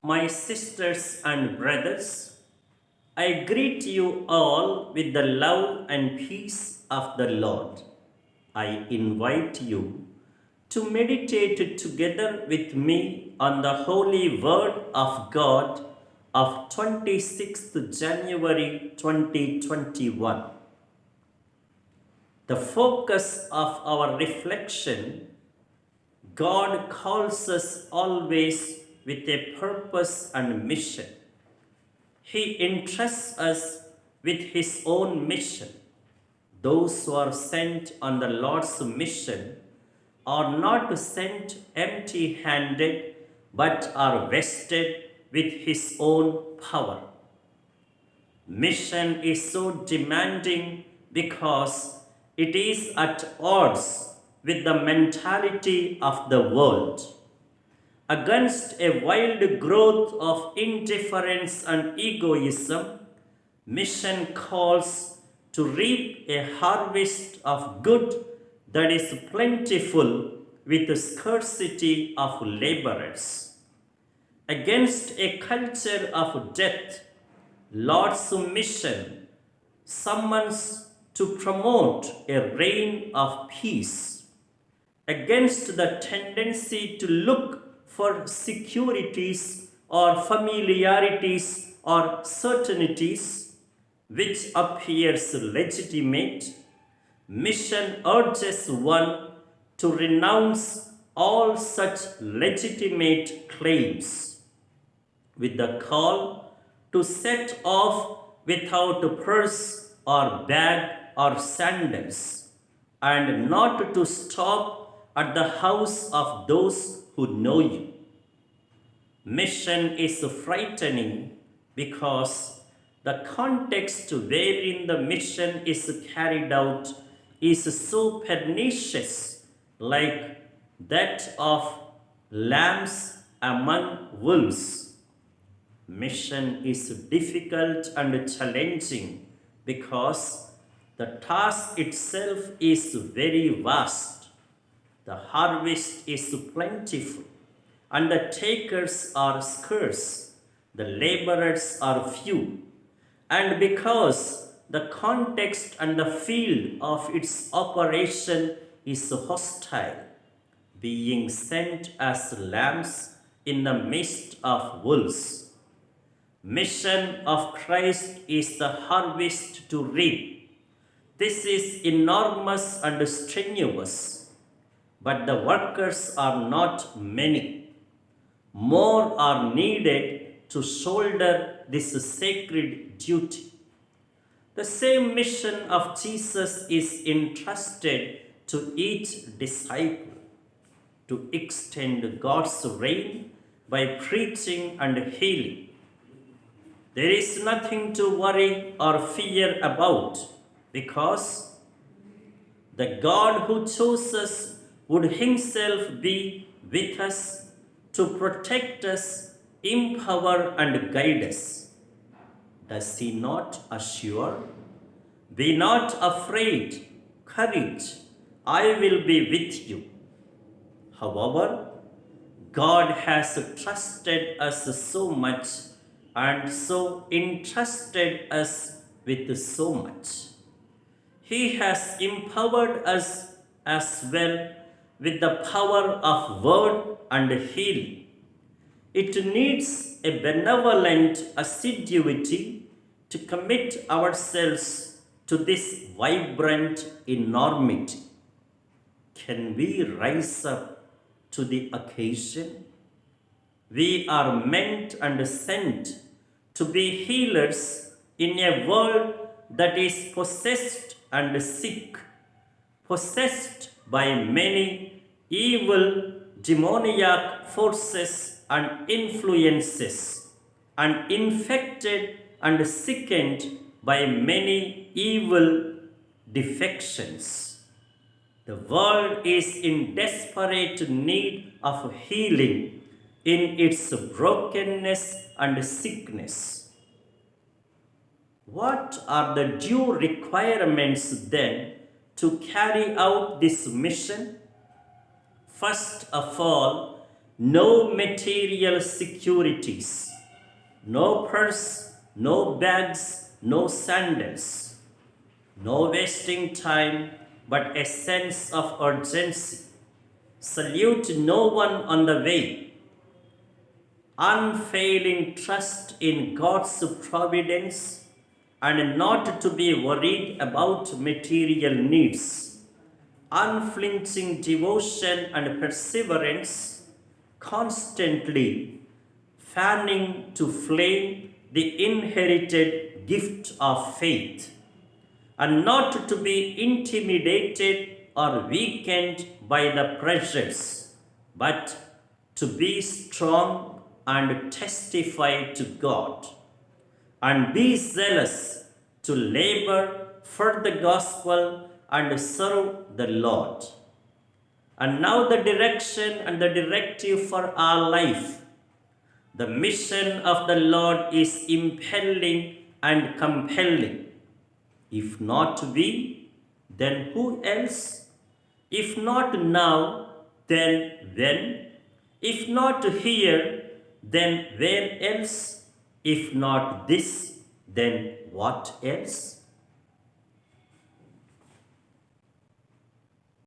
My sisters and brothers, I greet you all with the love and peace of the Lord. I invite you to meditate together with me on the holy word of God of 26th January 2021. The focus of our reflection: God calls us always with a purpose and mission. He entrusts us with His own mission. Those who are sent on the Lord's mission are not sent empty handed but are vested with His own power. Mission is so demanding because it is at odds with the mentality of the world. Against a wild growth of indifference and egoism, mission calls to reap a harvest of good that is plentiful with the scarcity of laborers. Against a culture of death, Lord's mission summons to promote a reign of peace. Against the tendency to look for securities or familiarities or certainties which appears legitimate, mission urges one to renounce all such legitimate claims with the call to set off without purse or bag or sandals, and not to stop at the house of those who know you. Mission is frightening because the context wherein the mission is carried out is so pernicious, like that of lambs among wolves. Mission is difficult and challenging because the task itself is very vast. The harvest is plentiful, and the takers are scarce. The laborers are few. And because the context and the field of its operation is hostile, being sent as lambs in the midst of wolves. Mission of Christ is the harvest to reap. This is enormous and strenuous, but the workers are not many. More are needed to shoulder this sacred duty. The same mission of Jesus is entrusted to each disciple: to extend God's reign by preaching and healing. There is nothing to worry or fear about because the God who chose us would Himself be with us to protect us, empower, and guide us. Does He not assure? Be not afraid, courage, I will be with you. However, God has trusted us so much and so entrusted us with so much. He has empowered us as well with the power of word and healing. It needs a benevolent assiduity to commit ourselves to this vibrant enormity. Can we rise up to the occasion? We are meant and sent to be healers in a world that is possessed and sick, possessed by many evil demoniac forces and influences, and infected and sickened by many evil defections. The world is in desperate need of healing in its brokenness and sickness. What are the due requirements then to carry out this mission? First of all, no material securities, no purse, no bags, no sandals, no wasting time, but a sense of urgency. Salute no one on the way. Unfailing trust in God's providence and not to be worried about material needs. Unflinching devotion and perseverance, constantly fanning to flame the inherited gift of faith, and not to be intimidated or weakened by the pressures, but to be strong and testify to God, and be zealous to labor for the gospel and serve the Lord. And now, the direction and the directive for our life. The mission of the Lord is impelling and compelling. If not we, then who else? If not now, then when? If not here, then where else? If not this, then what else?